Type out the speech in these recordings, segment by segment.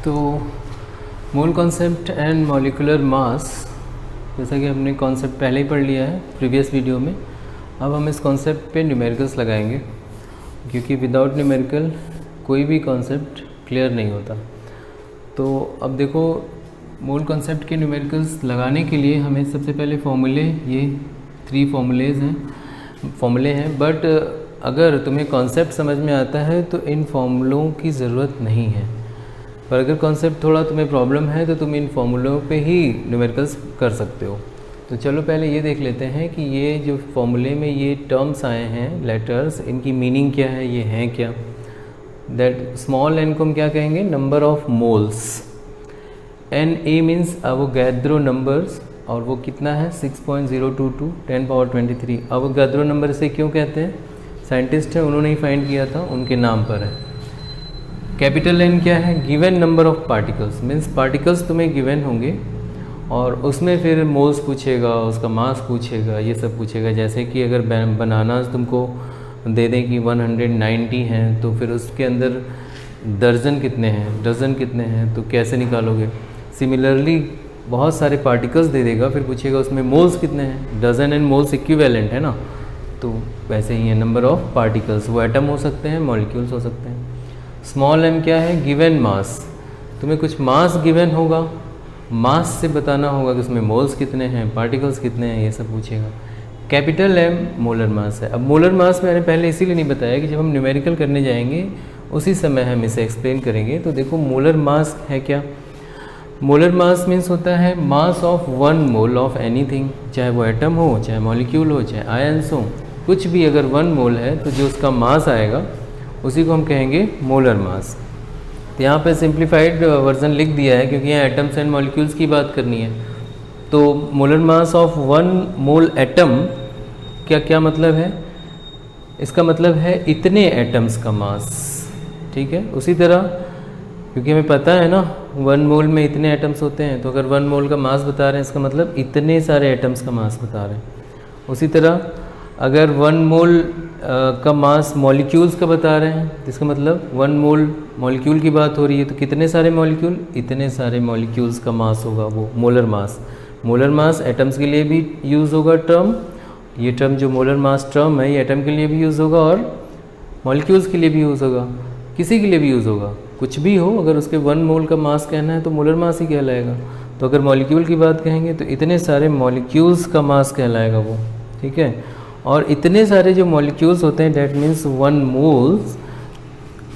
तो mole concept and molecular mass, जैसा कि हमने कॉन्सेप्ट पहले ही पढ़ लिया है प्रीवियस वीडियो में। अब हम इस कॉन्सेप्ट पे न्यूमेरिकल्स लगाएंगे, क्योंकि विदाउट न्यूमेरिकल कोई भी कॉन्सेप्ट क्लियर नहीं होता। तो अब देखो, मोल कॉन्सेप्ट के न्यूमेरिकल्स लगाने के लिए हमें सबसे पहले फॉर्मूले, ये 3 फॉर्मूले हैं। बट अगर तुम्हें कॉन्सेप्ट समझ में आता है तो इन फॉर्मूलों की ज़रूरत नहीं है, पर अगर कॉन्सेप्ट थोड़ा तुम्हें प्रॉब्लम है तो तुम इन फॉर्मूलों पे ही न्यूमेरिकल्स कर सकते हो। तो चलो पहले ये देख लेते हैं कि ये जो फॉर्मूले में ये टर्म्स आए हैं, लेटर्स, इनकी मीनिंग क्या है, ये हैं क्या। दैट स्मॉल एन को हम क्या कहेंगे, number of moles. N A means Avogadro numbers, और वो कितना है 6.022 10⁻23। अवोगाद्रो नंबर से क्यों कहते हैं, साइंटिस्ट हैं उन्होंने ही फाइंड किया था, उनके नाम पर है। कैपिटल एन क्या है, given number of particles, means particles तुम्हें गिवन होंगे और उसमें फिर मोल्स पूछेगा, उसका मास पूछेगा, ये सब पूछेगा। जैसे कि अगर बनानास तुमको दे दें कि 190 हैं, तो फिर उसके अंदर दर्जन कितने हैं, डजन कितने हैं, तो कैसे निकालोगे। सिमिलरली बहुत सारे पार्टिकल्स दे देगा, फिर पूछेगा उसमें मोल्स कितने हैं, डजन एंड मोल्स इक्विवेलेंट है ना। तो वैसे ही है नंबर ऑफ पार्टिकल्स, वो एटम हो सकते हैं, मॉलिक्यूल्स हो सकते हैं। स्मॉल एम क्या है, गिवन मास, तुम्हें कुछ मास गिवन होगा, मास से बताना होगा कि उसमें मोल्स कितने हैं, पार्टिकल्स कितने हैं, ये सब पूछेगा। कैपिटल एम मोलर मास है। अब मोलर मास मैंने पहले इसीलिए नहीं बताया कि जब हम न्यूमेरिकल करने जाएंगे उसी समय हम इसे एक्सप्लेन करेंगे। तो देखो मोलर मास है क्या, मोलर मास मीन्स होता है mass of 1 mole of anything, चाहे वो एटम हो, चाहे मॉलिक्यूल हो, चाहे आयंस हो, कुछ भी अगर 1 मोल है तो जो उसका मास आएगा उसी को हम कहेंगे मोलर मास। तो यहाँ पे सिंप्लीफाइड वर्जन लिख दिया है क्योंकि यहाँ एटम्स एंड मॉलिक्यूल्स की बात करनी है। तो molar mass of 1 mole atom क्या क्या मतलब है, इसका मतलब है इतने एटम्स का मास, ठीक है। उसी तरह क्योंकि हमें पता है ना 1 मोल में इतने एटम्स होते हैं, तो अगर 1 मोल का मास बता रहे हैं इसका मतलब इतने सारे एटम्स का मास बता रहे हैं। उसी तरह अगर 1 मोल का मास मॉलिक्यूल्स का बता रहे हैं तो इसका मतलब 1 मोल मॉलिक्यूल की बात हो रही है, तो कितने सारे मॉलिक्यूल, इतने सारे मॉलिक्यूल्स का मास होगा वो मोलर मास। मोलर मास एटम्स के लिए भी यूज़ होगा टर्म, ये टर्म जो मोलर मास टर्म है ये एटम के लिए भी यूज़ होगा और मॉलिक्यूल्स के लिए भी यूज़ होगा, किसी के लिए भी यूज़ होगा। कुछ भी हो, अगर उसके 1 मोल का मास कहना है तो मोलर मास ही कहलाएगा। तो अगर मॉलिक्यूल की बात कहेंगे तो इतने सारे मॉलिक्यूल्स का मास कहलाएगा वो, ठीक है। और इतने सारे जो मॉलिक्यूल्स होते हैं डैट मीन्स 1 मोल्स,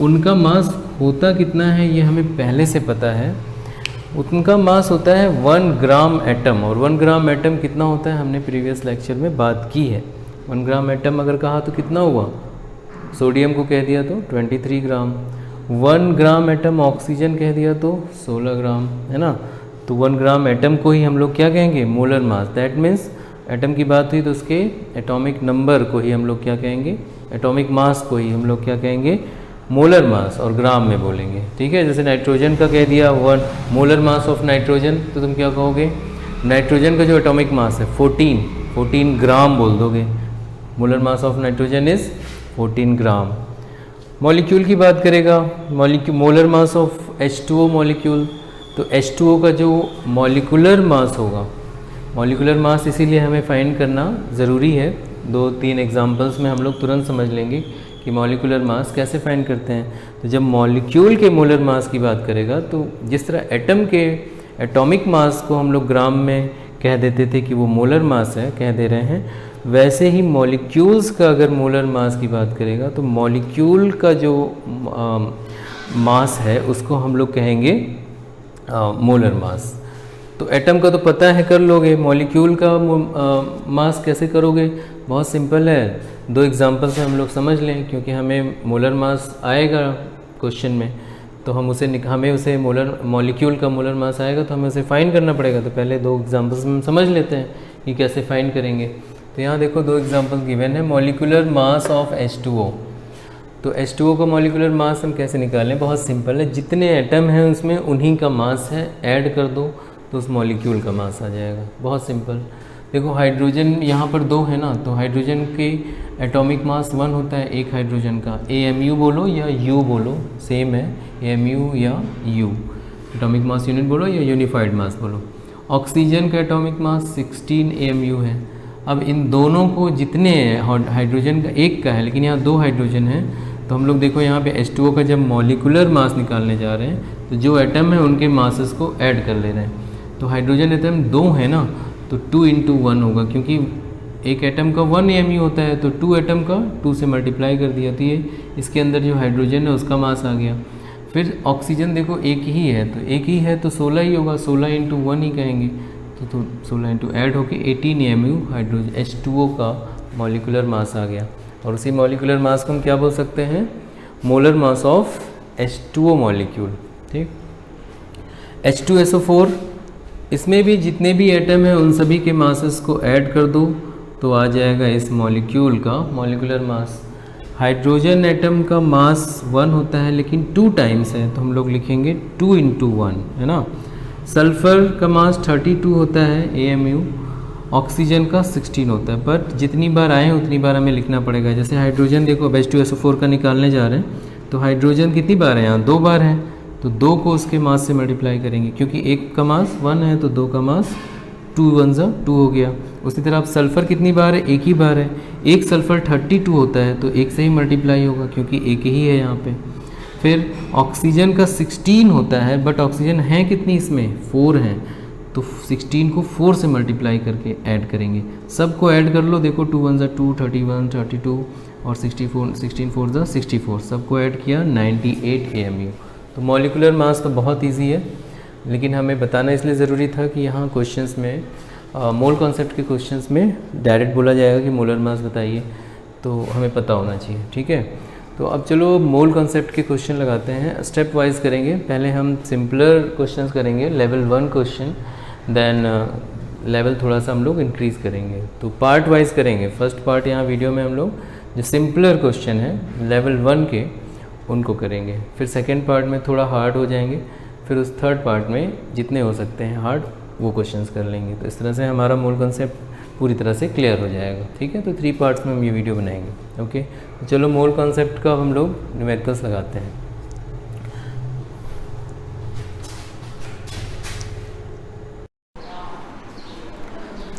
उनका मास होता कितना है ये हमें पहले से पता है। उनका मास होता है 1 ग्राम एटम, और 1 ग्राम एटम कितना होता है हमने प्रीवियस लेक्चर में बात की है। 1 ग्राम एटम अगर कहा तो कितना हुआ, सोडियम को कह दिया तो 23 ग्राम, 1 ग्राम एटम ऑक्सीजन कह दिया तो 16 ग्राम, है ना। तो 1 ग्राम एटम को ही हम लोग क्या कहेंगे, molar mass. That means atom की बात हुई तो उसके एटॉमिक नंबर को ही हम लोग क्या कहेंगे, एटॉमिक मास को ही हम लोग क्या कहेंगे, मोलर मास, और ग्राम में बोलेंगे, ठीक है। जैसे नाइट्रोजन का कह दिया 1 मोलर मास ऑफ नाइट्रोजन, तो तुम क्या कहोगे, नाइट्रोजन का जो एटॉमिक मास है 14 ग्राम बोल दोगे। Molar mass of nitrogen is 14 gram. Molecule की बात करेगा, molar mass of H2O molecule, तो H2O का जो मॉलिकुलर मास होगा, मॉलिकुलर मास इसीलिए हमें फाइंड करना ज़रूरी है। 2-3 एग्जांपल्स में हम लोग तुरंत समझ लेंगे कि मॉलिकुलर मास कैसे फाइंड करते हैं। तो जब मॉलिक्यूल के मोलर मास की बात करेगा तो जिस तरह एटम के एटॉमिक मास को हम लोग ग्राम में कह देते थे कि वो मोलर मास है, कह दे रहे हैं, वैसे ही मॉलिक्यूल्स का अगर मोलर मास की बात करेगा तो मॉलिक्यूल का जो मास है उसको हम लोग कहेंगे मोलर मास। तो एटम का तो पता है, कर लोगे। मॉलिक्यूल का मास कैसे करोगे, बहुत सिंपल है। 2 एग्जांपल से हम लोग समझ लें, क्योंकि हमें मोलर मास आएगा क्वेश्चन में, तो हमें उसे मॉलिक्यूल का मोलर मास आएगा तो हमें उसे फाइंड करना पड़ेगा। तो पहले 2 एग्जांपल्स में हम समझ लेते हैं कि कैसे फाइंड करेंगे। तो यहाँ देखो 2 एग्जांपल गिवन है। मॉलिकुलर मास ऑफ H2O, तो H2O का मॉलिकुलर मास हम कैसे निकालें, बहुत सिंपल है। जितने एटम हैं उसमें उन्हीं का मास है, ऐड कर दो तो उस मॉलिक्यूल का मास आ जाएगा, बहुत सिंपल। देखो हाइड्रोजन यहाँ पर 2 है ना, तो हाइड्रोजन के एटॉमिक मास 1 होता है एक हाइड्रोजन का। AMU बोलो या U बोलो, सेम है, AMU या U। एटॉमिक मास यूनिट बोलो या यूनिफाइड मास बोलो। ऑक्सीजन का एटॉमिक मास 16 AMU है। अब इन दोनों को जितने हैं, हाइड्रोजन का एक का है लेकिन यहाँ 2 हाइड्रोजन है, तो हम लोग देखो यहाँ पे H2O का जब मॉलिकुलर मास निकालने जा रहे हैं तो जो एटम है उनके मासेस को ऐड कर ले रहे हैं। तो हाइड्रोजन एटम 2 है ना, तो 2 × 1 होगा, क्योंकि एक एटम का 1 AMU होता है, तो 2 एटम का 2 से मल्टीप्लाई कर दिया, तो ये इसके अंदर जो हाइड्रोजन है उसका मास आ गया। फिर ऑक्सीजन देखो एक ही है, तो एक ही है तो 16 ही होगा, 16 × 1 ही कहेंगे, तो 16 × ऐड होके 18 AMU हाइड्रोजन H2O का मॉलिकुलर मास आ गया। और उसी मॉलिकुलर मास को हम क्या बोल सकते हैं, molar mass of H2O molecule. ठीक, H2SO4, इसमें भी जितने भी एटम हैं उन सभी के मासेस को ऐड कर दो तो आ जाएगा इस मॉलिक्यूल का मॉलिकुलर मास। हाइड्रोजन एटम का मास 1 होता है लेकिन 2 टाइम्स है, तो हम लोग लिखेंगे 2 × 1, है ना। सल्फ़र का मास 32 होता है AMU, ऑक्सीजन का 16 होता है, बट जितनी बार आए उतनी बार हमें लिखना पड़ेगा। जैसे हाइड्रोजन देखो अब H2SO4 का निकालने जा रहे हैं, तो हाइड्रोजन कितनी बार है यहाँ, 2 बार है, तो 2 को उसके मास से मल्टीप्लाई करेंगे, क्योंकि एक का मास 1 है तो 2 का मास 2 × 1 = 2 हो गया। उसी तरह अब सल्फ़र कितनी बार है, एक ही बार है, एक सल्फ़र 32 होता है तो एक से ही मल्टीप्लाई होगा क्योंकि एक ही है यहाँ पे। फिर ऑक्सीजन का 16 होता है, बट ऑक्सीजन है कितनी इसमें, 4 हैं, तो 16 को 4 से मल्टीप्लाई करके ऐड करेंगे। सबको ऐड कर लो, देखो 2 × 1 = 2, 31, 32 और 64, 16 × 4 = 64, सबको ऐड किया 98 AMU। तो मॉलिकुलर मास तो बहुत ईजी है, लेकिन हमें बताना इसलिए ज़रूरी था कि यहाँ क्वेश्चंस में मोल कॉन्सेप्ट के क्वेश्चंस में डायरेक्ट बोला जाएगा कि मोलर मास बताइए, तो हमें पता होना चाहिए। ठीक है, तो अब चलो मोल कॉन्सेप्ट के क्वेश्चन लगाते हैं, स्टेप वाइज करेंगे। पहले हम सिंपलर क्वेश्चंस करेंगे, लेवल 1 क्वेश्चन, देन लेवल थोड़ा सा हम लोग इंक्रीज़ करेंगे, तो पार्ट वाइज करेंगे। फर्स्ट पार्ट यहाँ वीडियो में हम लोग जो सिंपलर क्वेश्चन है लेवल 1 के उनको करेंगे, फिर सेकेंड पार्ट में थोड़ा हार्ड हो जाएंगे, फिर उस थर्ड पार्ट में जितने हो सकते हैं हार्ड वो क्वेश्चंस कर लेंगे। तो इस तरह से हमारा मोल कॉन्सेप्ट पूरी तरह से क्लियर हो जाएगा। ठीक है, तो 3 पार्ट्स में हम ये वीडियो बनाएंगे। ओके, तो चलो मोल कॉन्सेप्ट का हम लोग न्यूमेरिकल्स लगाते हैं।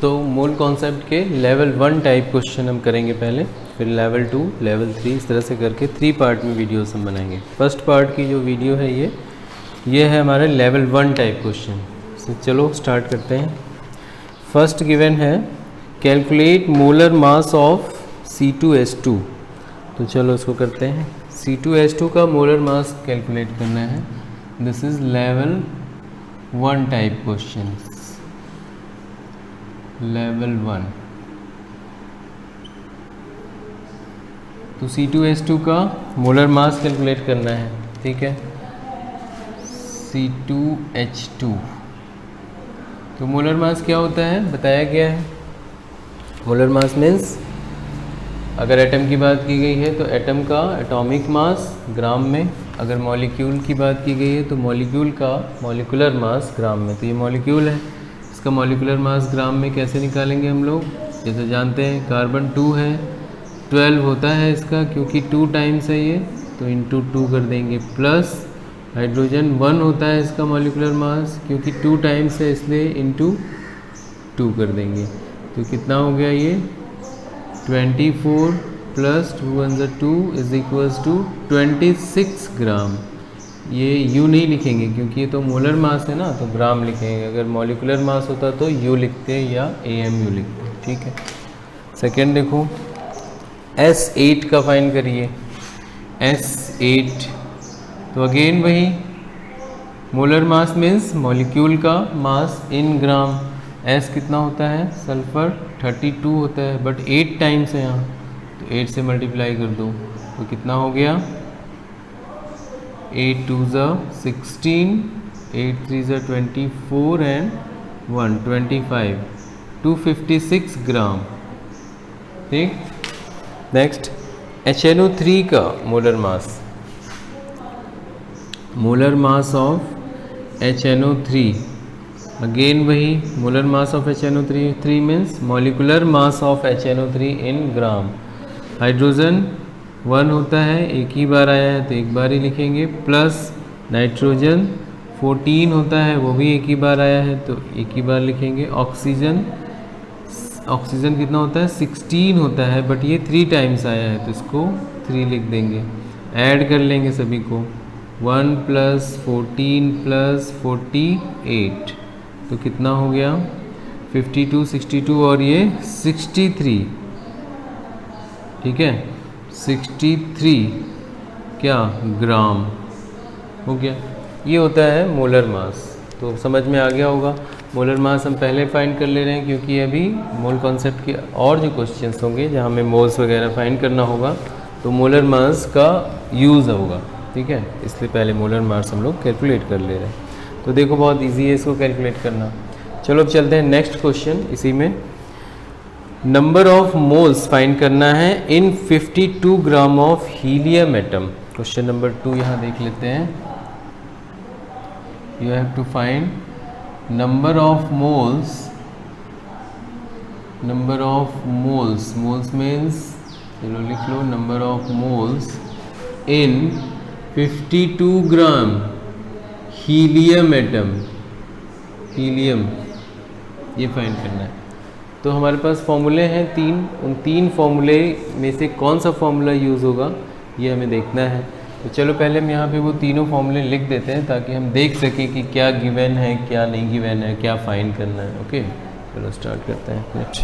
तो मोल कॉन्सेप्ट के लेवल 1 टाइप क्वेश्चन हम करेंगे पहले, फिर लेवल 2, लेवल 3, इस तरह से करके 3 पार्ट में वीडियोस हम बनाएंगे। फर्स्ट पार्ट की जो वीडियो है ये है हमारे लेवल 1 टाइप क्वेश्चन। तो चलो स्टार्ट करते हैं। फर्स्ट गिवन है calculate molar mass of C2H2। तो चलो इसको करते हैं। C2H2 का मोलर मास कैलकुलेट करना है। This is level 1 type question, level 1। तो C2H2 का मोलर मास कैलकुलेट करना है। ठीक है, C2H2, तो मोलर मास क्या होता है बताया गया है। मोलर मास मीन्स अगर एटम की बात की गई है तो एटम का एटॉमिक मास ग्राम में, अगर मॉलिक्यूल की बात की गई है तो मॉलिक्यूल का मॉलिकुलर मास ग्राम में। तो ये मॉलिक्यूल है, इसका मॉलिकुलर मास ग्राम में कैसे निकालेंगे हम लोग, जैसे जानते हैं कार्बन 2 है, 12 होता है इसका, क्योंकि 2 टाइम्स है ये, तो इंटू 2 कर देंगे, प्लस हाइड्रोजन 1 होता है इसका मॉलिकुलर मास, क्योंकि 2 टाइम्स है इसलिए इंटू 2 कर देंगे। तो कितना हो गया ये 24 + 2 × 2 = 26 ग्राम। ये यू नहीं लिखेंगे क्योंकि ये तो मोलर मास है ना, तो ग्राम लिखेंगे। अगर मॉलिकुलर मास होता तो यू लिखते या AMU लिखते। ठीक है, सेकेंड देखो S8 का फाइन करिए। S8, तो अगेन वही मोलर मास मीन्स मॉलिक्यूल का मास इन ग्राम। S कितना होता है, सल्फ़र 32 होता है, बट 8 टाइम्स है यहाँ, तो 8 से मल्टीप्लाई कर दो, तो कितना हो गया 8 × 2 = 16, 8 × 3 = 24 एंड 1 25, 256 ग्राम। ठीक, नेक्स्ट HNO3 का molar mass, molar mass of HNO3, again वही molar mass of HNO3 means molecular mass of HNO3 in gram. Hydrogen 1 होता है, एक ही बार आया है तो एक बार ही लिखेंगे, प्लस नाइट्रोजन 14 होता है वो भी एक ही बार आया है तो एक ही बार लिखेंगे। ऑक्सीजन कितना होता है 16 होता है बट ये 3 टाइम्स आया है तो इसको 3 लिख देंगे। ऐड कर लेंगे सभी को 1 + 14 + 48 तो कितना हो गया 52, 62 और ये 63, ठीक है 63 क्या ग्राम हो गया। ये होता है मोलर मास। तो समझ में आ गया होगा। मोलर मास हम पहले फाइंड कर ले रहे हैं क्योंकि अभी मोल कॉन्सेप्ट के और जो क्वेश्चंस होंगे जहाँ हमें मोल्स वगैरह फाइंड करना होगा तो मोलर मास का यूज़ होगा, ठीक है, इसलिए पहले मोलर मास हम लोग कैलकुलेट कर ले रहे हैं। तो देखो बहुत ईजी है इसको कैलकुलेट करना। चलो अब चलते हैं नेक्स्ट क्वेश्चन। इसी में नंबर ऑफ मोल्स फाइंड करना है in 52 gram of helium atom. Question number 2 यहाँ देख लेते हैं। You have to find number of moles means, चलो लिख लो, number of moles in 52 gram helium atom. Helium ये फाइंड करना है। तो हमारे पास फॉर्मूले हैं 3, उन 3 फॉर्मूले में से कौन सा फॉर्मूला यूज़ होगा ये हमें देखना है। तो चलो पहले हम यहाँ पे वो तीनों फॉर्मूले लिख देते हैं ताकि हम देख सकें कि क्या गिवन है क्या नहीं गिवन है, क्या फाइंड करना है। ओके चलो स्टार्ट करते हैं। नेक्स्ट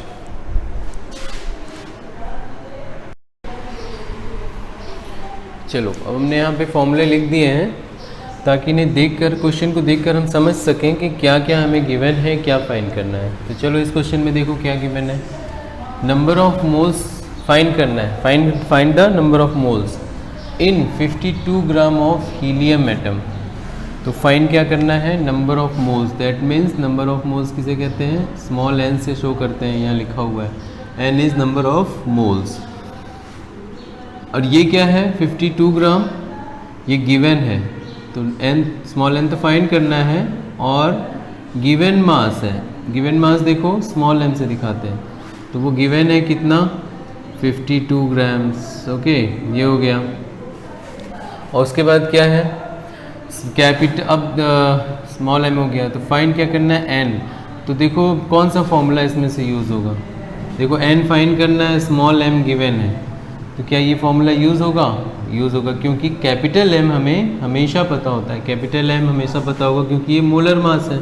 चलो अब हमने यहाँ पे फॉर्मूले लिख दिए हैं ताकि इन्हें देखकर, क्वेश्चन को देखकर हम समझ सकें कि क्या क्या हमें गिवन है, क्या फाइंड करना है। तो चलो इस क्वेश्चन में देखो क्या गिवन है। नंबर ऑफ मोल्स फाइंड करना है। Find the number of moles in 52 gram of helium atom. तो फाइंड क्या करना है, number of moles. That means number of moles किसे कहते हैं, स्मॉल n से शो करते हैं, यहाँ लिखा हुआ है n is number of moles. और ये क्या है 52 ग्राम, ये गिवन है तो n स्मॉल n तो फाइंड करना है और गिवन मास है। गिवन मास देखो स्मॉल m से दिखाते हैं तो वो गिवन है कितना 52 ग्राम्स। ओके ये हो गया। और उसके बाद क्या है कैपिटल, अब स्मॉल m हो गया तो फाइंड क्या करना है n। तो देखो कौन सा फॉर्मूला इसमें से यूज़ होगा, देखो n फाइंड करना है, स्मॉल m गिवन है तो क्या ये फॉर्मूला यूज़ होगा, यूज़ होगा क्योंकि कैपिटल M हमें हमेशा पता होता है। कैपिटल M हमेशा पता होगा क्योंकि ये मोलर मास है।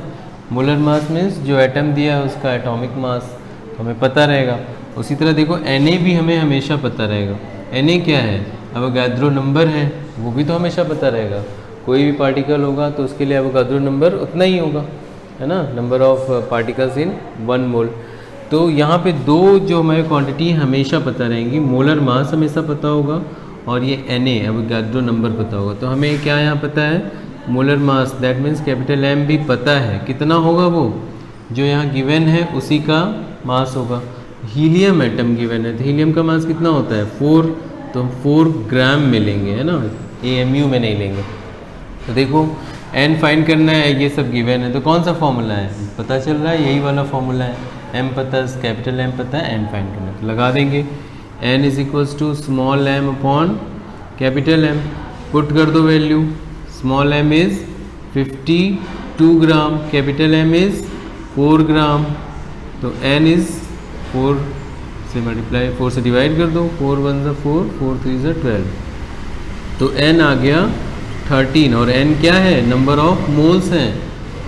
मोलर मास मीन्स जो एटम दिया है उसका एटॉमिक मास हमें पता रहेगा। उसी तरह देखो Na भी हमें हमेशा पता रहेगा। Na क्या है, अवोगाद्रो नंबर है, वो भी तो हमेशा पता रहेगा। कोई भी पार्टिकल होगा तो उसके लिए अवोगाद्रो नंबर उतना ही होगा, है ना, नंबर ऑफ पार्टिकल्स इन 1 मोल। तो यहाँ पे दो जो हमारी क्वांटिटी हमेशा पता रहेंगी, मोलर मास हमेशा पता होगा और ये Na अवोगाद्रो नंबर पता होगा। तो हमें क्या यहाँ पता है, molar mass, that means capital M भी पता है कितना होगा, वो जो यहाँ गिवन है उसी का मास होगा। हीलियम एटम गिवन है तो हीलियम का मास कितना होता है 4, तो हम 4 ग्राम में लेंगे, है ना, AMU में नहीं लेंगे। तो देखो n फाइंड करना है, ये सब गिवन है तो कौन सा फॉर्मूला है पता चल रहा है, यही वाला फॉर्मूला है। m पता है, कैपिटल M पता है, n फाइंड करना है तो लगा देंगे n is equals to small m upon capital M। Put कर दो value, small m is 52 gram, capital M is 4 gram, तो n इज 4 से मल्टीप्लाई, 4 से डिवाइड कर दो, 4 1 ज़ा 4, 4 3 ज़ा 12, तो n आ गया 13। और n क्या है, नंबर ऑफ मोल्स हैं,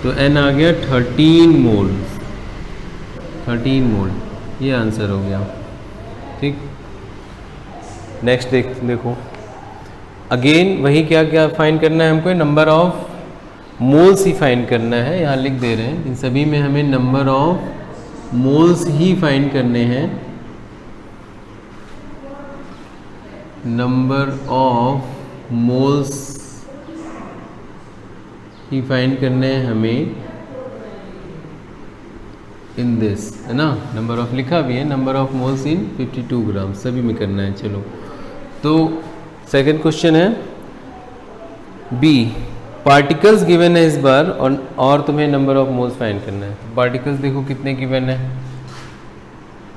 तो n आ गया 13 मोल्स, 13 मोल, ये आंसर हो गया। ठीक, नेक्स्ट देखो अगेन वही क्या क्या फाइंड करना है हमको, number of moles he find करना है। यहाँ लिख दे रहे हैं इन सभी में हमें number of moles he find करने हैं, number of moles he find करने हैं हमें इन दिस, है ना, नंबर ऑफ लिखा भी है, नंबर ऑफ मोल्स इन 52 ग्राम, सभी में करना है। चलो तो सेकंड क्वेश्चन है बी, पार्टिकल्स गिवन है इस बार और तुम्हें नंबर ऑफ मोल्स फाइंड करना है। पार्टिकल्स देखो कितने गिवन है,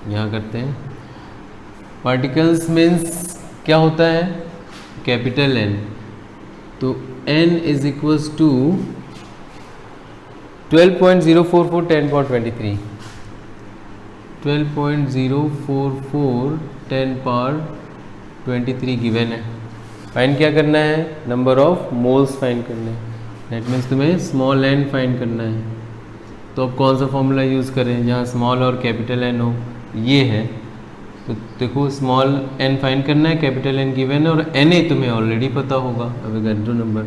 यहाँ करते हैं। पार्टिकल्स मीन्स क्या होता है, कैपिटल N, तो N is equals to 12.044 10 power 23, 12.044 10 power 23 given है। फाइंड क्या करना है? नंबर ऑफ मोल्स फाइंड करना है। दैट मीन्स तुम्हें स्मॉल एन फाइंड करना है। तो अब कौन सा फॉर्मूला यूज़ करें जहाँ स्मॉल और कैपिटल एन हो? ये है। तो देखो स्मॉल एन फाइंड करना है, कैपिटल एन गिवन है, और एन ए तुम्हें ऑलरेडी पता होगा अवोगाड्रो नंबर।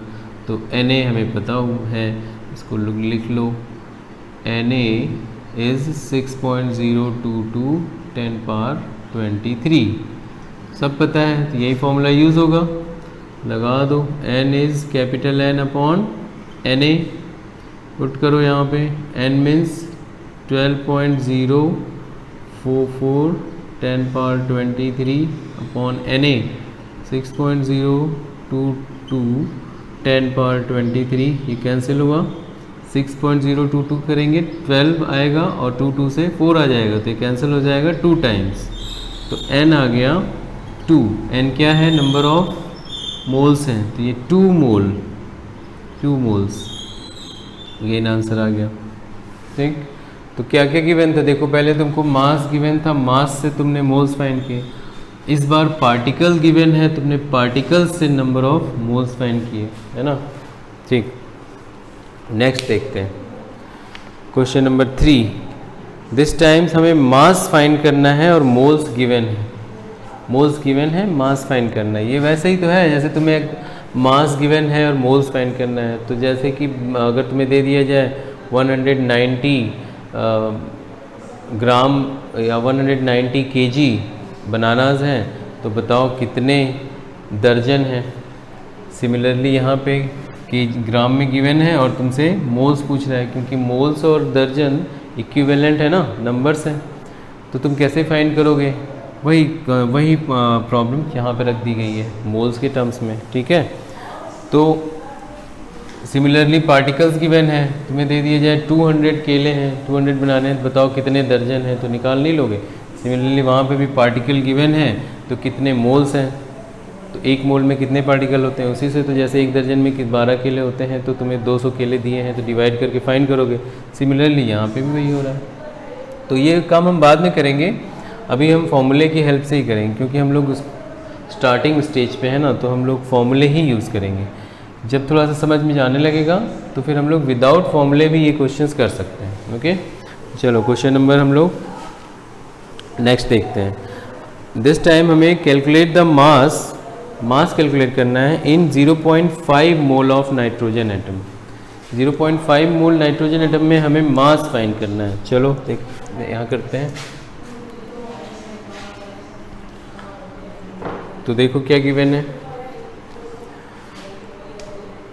तो एन ए हमें पता है, इसको लिख लो। एन ए इज़ 6.022 10 पावर 23, सब पता है, तो यही फॉर्मूला यूज़ होगा, लगा दो। N is capital N upon N A, put करो यहाँ पे। N means 12.044 10 power 23 upon N A 6.022 10 power 23, ये कैंसिल हुआ। 6.022 करेंगे 12 आएगा और 22 से 4 आ जाएगा, तो ये कैंसिल हो जाएगा 2 टाइम्स। तो n आ गया 2। n क्या है? नंबर ऑफ मोल्स हैं, तो ये 2 मोल्स, ये आंसर आ गया। ठीक, तो क्या क्या गिवन था? देखो पहले तुमको मास गिवन था, मास से तुमने मोल्स फाइंड किए। इस बार पार्टिकल गिवन है, तुमने पार्टिकल्स से नंबर ऑफ मोल्स फाइंड किए, है ना। ठीक, नेक्स्ट देखते हैं क्वेश्चन नंबर 3। दिस टाइम्स हमें मास फाइंड करना है और मोल्स गिवन है। मोल्स गिवन है, मास फाइंड करना है। ये वैसे ही तो है जैसे तुम्हें एक मास गिवन है और मोल्स फाइंड करना है। तो जैसे कि अगर तुम्हें दे दिया जाए 190 ग्राम या 190 केजी बनानाज हैं, तो बताओ कितने दर्जन हैं। सिमिलरली यहाँ पे कि ग्राम में गिवन है और तुमसे मोल्स पूछ रहा है, क्योंकि मोल्स और दर्जन इक्विवेलेंट है ना, नंबर्स हैं। तो तुम कैसे फाइंड करोगे? वही प्रॉब्लम यहाँ पे रख दी गई है मोल्स के टर्म्स में। ठीक है, तो सिमिलरली पार्टिकल्स गिवन है, तुम्हें दे दिए जाए 200 केले हैं, 200 बनाने हैं, बताओ कितने दर्जन हैं, तो निकाल नहीं लोगे। सिमिलरली वहाँ पे भी पार्टिकल गिवन है, तो कितने मोल्स हैं, तो एक मोल में कितने पार्टिकल होते हैं, उसी से तो जैसे एक दर्जन में 12 केले होते हैं, तो तुम्हें 200 केले दिए हैं, तो डिवाइड करके फाइंड करोगे। सिमिलरली यहाँ पे भी वही हो रहा है। तो ये काम हम बाद में करेंगे, अभी हम फॉर्मूले की हेल्प से ही करेंगे, क्योंकि हम लोग स्टार्टिंग स्टेज पे है ना, तो हम लोग फॉर्मूले ही यूज़ करेंगे। जब थोड़ा सा समझ में जाने लगेगा तो फिर हम लोग विदाउट फॉर्मूले भी ये क्वेश्चंस कर सकते हैं। ओके, चलो क्वेश्चन नंबर हम लोग नेक्स्ट देखते हैं। दिस टाइम हमें कैलकुलेट द मास कैलकुलेट करना है इन 0.5 mole of nitrogen atom. 0.5 mole nitrogen atom में हमें मास फाइंड करना है। चलो देख यहाँ करते हैं। तो देखो क्या गिवन है,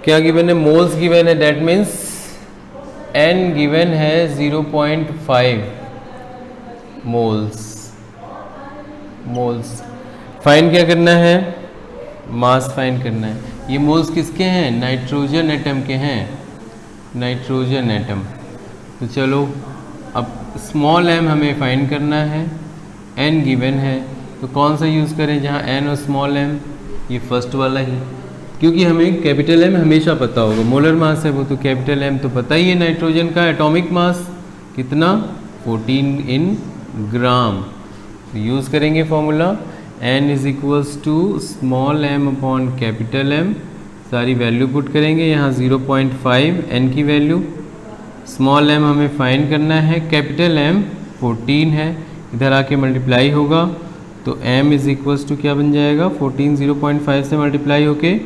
क्या गिवन है? मोल्स गिवन है, दैट मीन्स n गिवन है 0.5 मोल्स। फाइंड क्या करना है? मास फाइंड करना है। ये मोल्स किसके हैं? नाइट्रोजन एटम के हैं, नाइट्रोजन एटम। तो चलो अब स्मॉल m हमें फाइंड करना है, n गिवन है, तो कौन सा यूज़ करें जहाँ n और स्मॉल m? ये फर्स्ट वाला ही, क्योंकि हमें कैपिटल M हमेशा पता होगा, मोलर मास है वो, तो कैपिटल M तो पता ही है। नाइट्रोजन का एटॉमिक मास कितना? 14 इन ग्राम। तो यूज़ करेंगे formula n is equals to small m upon capital M। सारी वैल्यू पुट करेंगे यहाँ 0.5 n की वैल्यू, स्मॉल m हमें फाइंड करना है, कैपिटल M 14 है, इधर आके मल्टीप्लाई होगा, तो m इज इक्वल्स टू क्या बन जाएगा? 14 0.5 से मल्टीप्लाई होके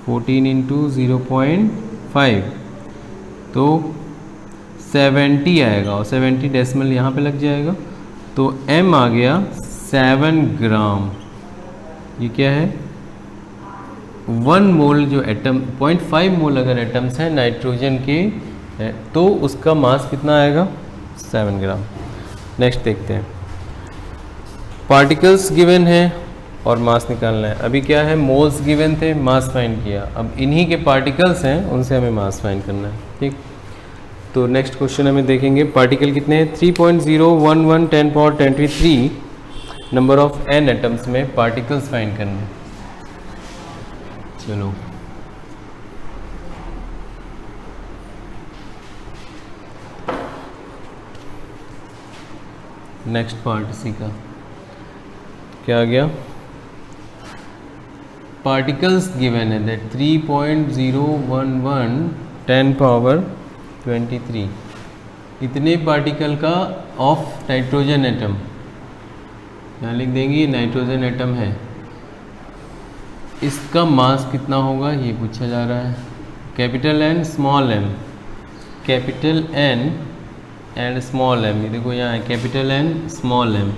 14 इंटू 0.5 तो 70 आएगा, और 70 डेसिमल यहाँ पे लग जाएगा, तो m आ गया 7 ग्राम। ये क्या है? 1 मोल जो एटम 0.5 मोल अगर एटम्स हैं नाइट्रोजन के तो उसका मास कितना आएगा? 7 ग्राम। नेक्स्ट देखते हैं, पार्टिकल्स गिवन है और मास निकालना है। अभी क्या है? मोल्स गिवन थे, मास फाइंड किया, अब इन्हीं के पार्टिकल्स हैं, उनसे हमें मास फाइंड करना है। ठीक, तो नेक्स्ट क्वेश्चन हमें देखेंगे, पार्टिकल कितने हैं? 3.011 10 power 23 number of n atoms में पार्टिकल्स फाइंड करने हैं। चलो नेक्स्ट पार्ट इसी का क्या आ गया, पार्टिकल्स गिवन है दैट 3.011 10 पावर 23, इतने पार्टिकल का ऑफ नाइट्रोजन एटम, यहाँ लिख देंगे नाइट्रोजन एटम है, इसका मास कितना होगा ये पूछा जा रहा है। Capital N small M, capital N and small M, ये देखो यहाँ है कैपिटल एन स्मॉल एम,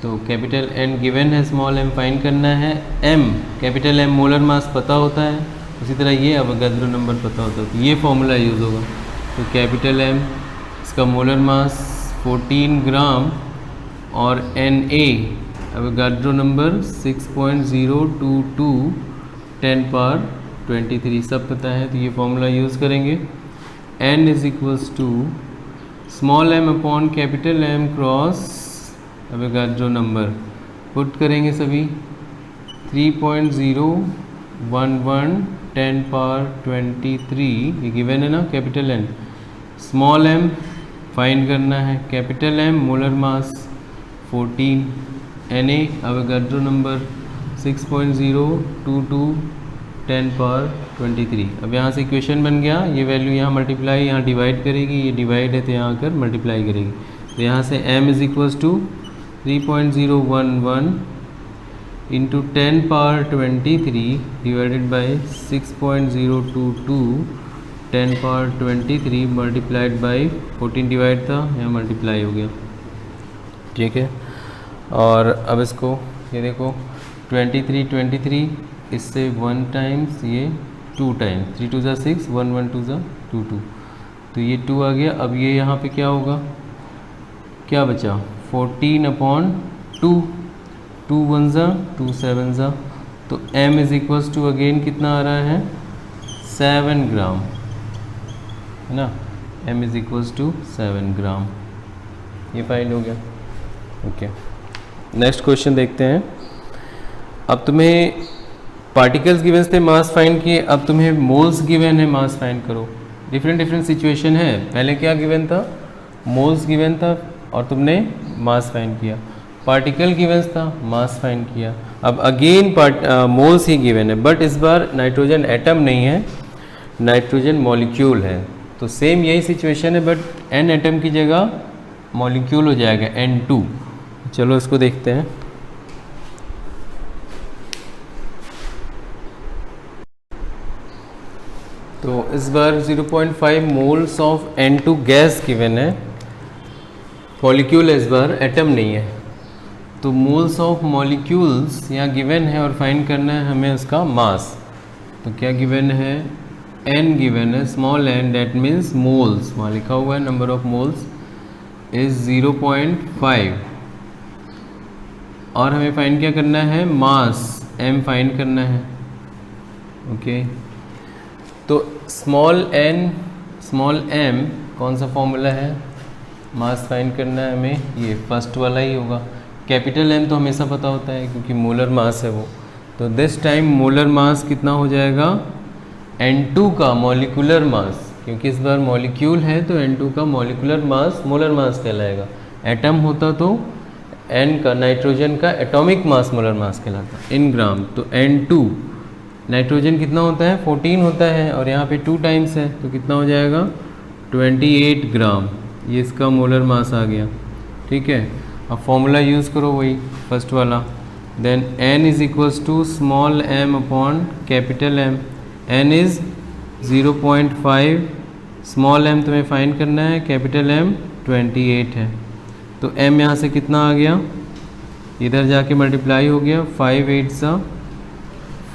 तो कैपिटल एन गिवन है, स्मॉल एम फाइंड करना है। M capital M molar mass पता होता है, उसी तरह ये अवोगाद्रो नंबर पता होता है, तो ये फॉर्मूला यूज़ होगा। तो कैपिटल एम इसका मोलर मास 14 ग्राम और N A Avogadro number 6.022 10 power 23 सब पता है, तो ये फॉर्मूला यूज़ करेंगे। N is equals to small M upon capital M cross Avogadro number, put करेंगे सभी 3.011 10 पावर 23, ये गिवन है ना capital N. Small M find करना है, capital M molar mass 14, N A Avogadro number 6.022 10 power 23। अब यहाँ से इक्वेशन बन गया, ये वैल्यू यहाँ मल्टीप्लाई यहाँ डिवाइड करेगी, ये डिवाइड है तो यहाँ आकर मल्टीप्लाई करेगी, तो यहाँ से m is equals to 3.011 into 10 power 23 divided by 6.022 10 power 23 multiplied by 14 divide था, यहाँ मल्टीप्लाई हो गया, ठीक है। और अब इसको ये देखो 23 इससे 1 टाइम्स, ये 2 टाइम्स, 3 2 ज़ा 6, 1 1 2 ज़ा 2 2, तो ये 2 आ गया। अब ये यहाँ पे क्या होगा, क्या बचा 14 अपॉन 2, 2 1 ज़ा 2 7 ज़ा, तो m is equals to again कितना आ रहा है 7 ग्राम, है ना, m is equals to 7 gram, ये फाइंड हो गया। ओके, नेक्स्ट क्वेश्चन देखते हैं। अब तुम्हें पार्टिकल्स गिवन थे, मास फाइंड किए, अब तुम्हें मोल्स गिवन है, मास फाइंड करो। डिफरेंट सिचुएशन है, पहले क्या गिवन था, मोल्स गिवन था और तुमने मास फाइंड किया, पार्टिकल गिवन था, मास फाइंड किया। अब अगेन मोल्स ही गिवन है, बट इस बार नाइट्रोजन एटम नहीं है, नाइट्रोजन मॉलिक्यूल है। तो सेम यही सिचुएशन है, बट एन एटम की जगह मॉलिक्यूल हो जाएगा N2। चलो इसको देखते हैं। तो इस बार 0.5 moles of N2 gas given है, मॉलिक्यूल है इस बार, एटम नहीं है। तो मोल्स ऑफ मॉलिक्यूल्स यहाँ गिवन है और फाइंड करना है हमें उसका मास। तो क्या गिवन है, n गिवन है, small n, that means moles, वहाँ लिखा हुआ है नंबर ऑफ मोल्स इज 0.5, और हमें फाइंड क्या करना है, मास m फाइंड करना है। ओके, तो स्मॉल n स्मॉल m कौन सा फॉर्मूला है, मास फाइंड करना है हमें, ये फर्स्ट वाला ही होगा। कैपिटल M तो हमेशा पता होता है क्योंकि मोलर मास है वो, तो दिस टाइम मोलर मास कितना हो जाएगा, N2 का मॉलिक्यूलर मास, क्योंकि इस बार मॉलिक्यूल है तो N2 का मॉलिक्यूलर मास मोलर मास कहलाएगा। एटम होता तो N का, नाइट्रोजन का एटॉमिक मास मोलर मास कहलाता इन ग्राम। तो N2 नाइट्रोजन कितना होता है, 14 होता है, और यहाँ पे 2 टाइम्स है तो कितना हो जाएगा 28 ग्राम, ये इसका मोलर मास आ गया, ठीक है। अब फॉर्मूला यूज़ करो वही फर्स्ट वाला, then n is equals to small m upon capital M, n is 0.5, small m तुम्हें फाइंड करना है, कैपिटल M 28 है, तो m यहाँ से कितना आ गया, इधर जाके मल्टीप्लाई हो गया, 5 8 सा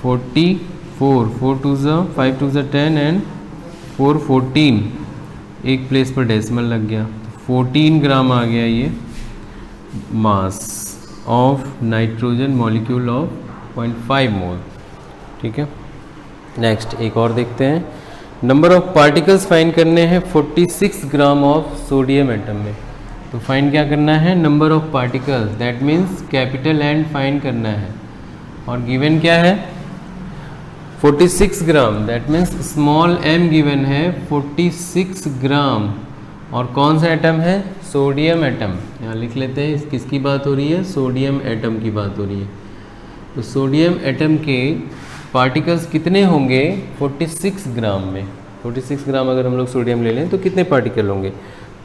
44, 4 2 सा 5 2 सा 10 एंड 4 14, एक प्लेस पर डेसिमल लग गया, तो 14 ग्राम आ गया ये mass of nitrogen molecule of 0.5 मोल, ठीक है। नेक्स्ट एक और देखते हैं, नंबर ऑफ पार्टिकल्स फाइंड करने हैं 46 ग्राम ऑफ सोडियम एटम में। तो फाइंड क्या करना है, number of particles, that means capital N find करना है, और गिवन क्या है 46 gram, that means small m given है 46 ग्राम और कौन सा एटम है? Sodium atom. यहाँ लिख लेते हैं, किसकी बात हो रही है? सोडियम एटम की बात हो रही है। तो सोडियम एटम के पार्टिकल्स कितने होंगे? 46 ग्राम में। 46 ग्राम अगर हम लोग सोडियम ले लें तो कितने पार्टिकल होंगे?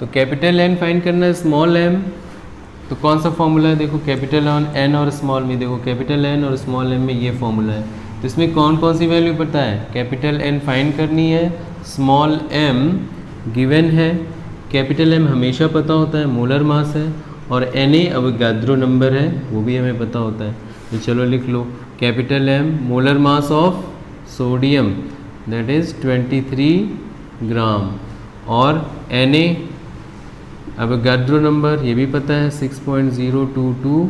तो कैपिटल एन फाइंड करना है, स्मॉल एम। तो कौन सा फॉर्मूला है? देखो कैपिटल एन और स्मॉल में, देखो कैपिटल एन और स्मॉल एम में ये फॉर्मूला है। तो इसमें कौन कौन सी वैल्यू पता है? कैपिटल एन फाइंड करनी है, स्मॉल एम गिवन है, कैपिटल एम हमेशा पता होता है, मोलर मास है, और एन ए अवोगाद्रो नंबर है, वो भी हमें पता होता है। तो चलो लिख लो, capital M molar mass of sodium that is 23 gram, और एन ए अवोगाद्रो नंबर ये भी पता है 6.022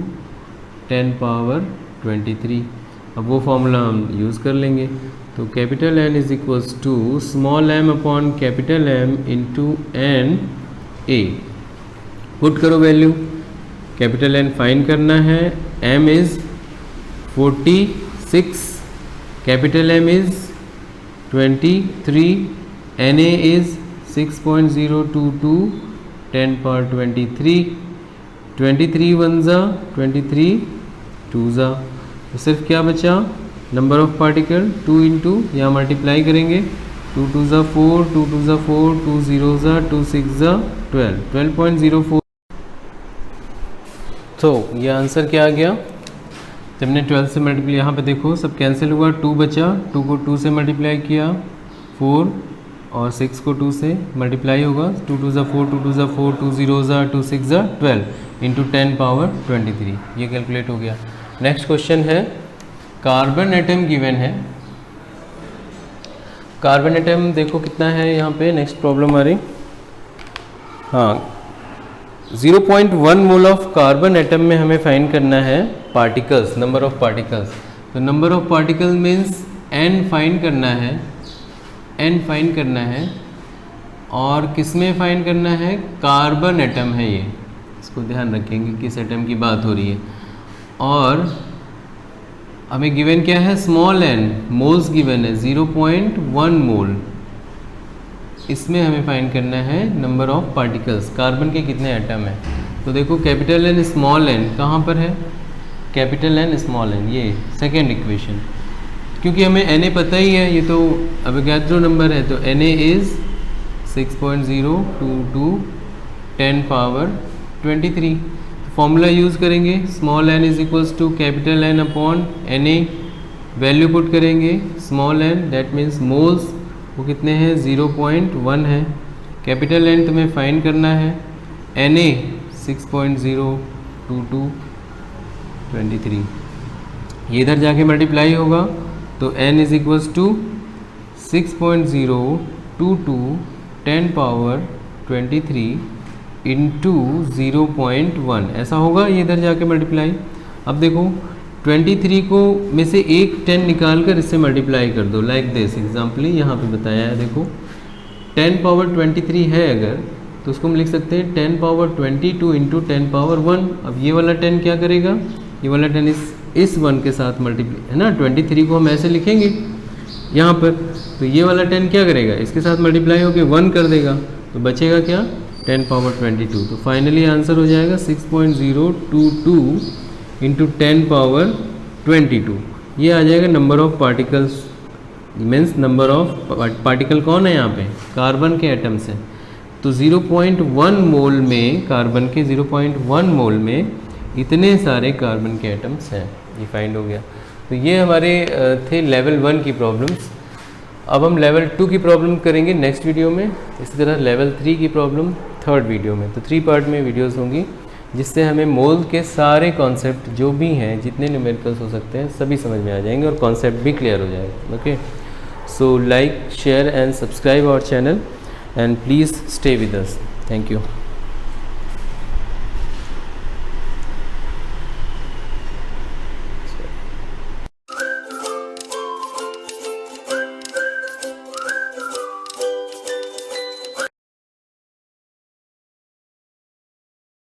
10 पावर 23। अब वो फॉर्मूला हम यूज़ कर लेंगे। तो capital N is equals to small M upon capital M into N A. Put करो वैल्यू, कैपिटल एन फाइंड करना है, M is 46, capital M is 23, N A is 6.022 10 power 23, 23 one ज़ा 23 टू ज़ा, तो सिर्फ क्या बचा? नंबर ऑफ पार्टिकल 2 इंटू यहाँ मल्टीप्लाई करेंगे, 2 टू ज़ा 4, 2 टू ज़ा 4, 2 ज़ीरो ज़ा 2 6 ज़ा 12, 12.04। तो ये आंसर क्या आ गया? जब हमने 12 से मल्टीप्लाई, यहाँ पे देखो सब कैंसिल हुआ, 2 बचा, 2 को 2 से मल्टीप्लाई किया 4, और 6 को 2 से मल्टीप्लाई होगा, 2 टू ज़ा 4, 2 टू ज़ा 4, 2 ज़ीरो ज़ा 2 6 ज़ा 12 इंटू 10 पावर 23। ये कैलकुलेट हो गया। नेक्स्ट क्वेश्चन है, कार्बन एटम गिवन है। कार्बन एटम देखो कितना है यहाँ पे, नेक्स्ट प्रॉब्लम हमारी, हाँ 0.1 मोल ऑफ कार्बन एटम में हमें फाइंड करना है पार्टिकल्स, नंबर ऑफ पार्टिकल्स। तो number of particle means n find करना है, n फाइंड करना है, और किस में फाइंड करना है? कार्बन एटम है ये, इसको ध्यान रखेंगे किस एटम की बात हो रही है। और हमें गिवन क्या है? स्मॉल n, मोल्स गिवन है 0.1 मोल। इसमें हमें फाइंड करना है नंबर ऑफ पार्टिकल्स, कार्बन के कितने एटम हैं। तो देखो कैपिटल एन स्मॉल एन कहाँ पर है? कैपिटल एन स्मॉल एन, ये सेकेंड इक्वेशन, क्योंकि हमें एन ए पता ही है, ये तो अवोगाद्रो नंबर है, तो N A is 6.022 10 power 23। Formula use करेंगे, small N is equals to capital N upon N A, value put करेंगे, small N that means moles वो कितने हैं? 0.1 है, कैपिटल एन तुम्हें फाइंड करना है, एन ए 6.022 23, ये इधर जाके मल्टीप्लाई होगा, तो n is equals to 6.022 10 power 23 into 0.1, ऐसा होगा, ये इधर जाके मल्टीप्लाई। अब देखो 23 को में से एक 10 निकाल कर इससे मल्टीप्लाई कर दो, लाइक दिस एग्जाम्पली यहाँ पे बताया है। देखो 10 पावर 23 है अगर, तो उसको हम लिख सकते हैं 10 पावर 22 इंटू 10 पावर 1। अब ये वाला 10 क्या करेगा? ये वाला 10 इस 1 के साथ मल्टीप्लाई है ना, 23 को हम ऐसे लिखेंगे यहाँ पर, तो ये वाला 10 क्या करेगा? इसके साथ मल्टीप्लाई होकर 1 कर देगा, तो बचेगा क्या? 10 पावर 22। तो फाइनली आंसर हो जाएगा 6.022 इंटू 10 पावर 22। ये आ जाएगा number of particles, means number of particle कौन है यहाँ पे? कार्बन के एटम्स हैं। तो 0.1 मोल में, कार्बन के 0.1 मोल में इतने सारे कार्बन के एटम्स हैं, ये फाइंड हो गया। तो ये हमारे थे लेवल 1 की प्रॉब्लम्स। अब हम लेवल 2 की प्रॉब्लम करेंगे नेक्स्ट वीडियो में, इसी तरह लेवल 3 की प्रॉब्लम थर्ड वीडियो में। तो 3 पार्ट में वीडियोस होंगी, जिससे हमें मोल के सारे कॉन्सेप्ट जो भी हैं, जितने न्यूमेरिकल्स हो सकते हैं, सभी समझ में आ जाएंगे और कॉन्सेप्ट भी क्लियर हो जाएगा। Okay, so like, share and subscribe our channel and please stay with us. Thank you.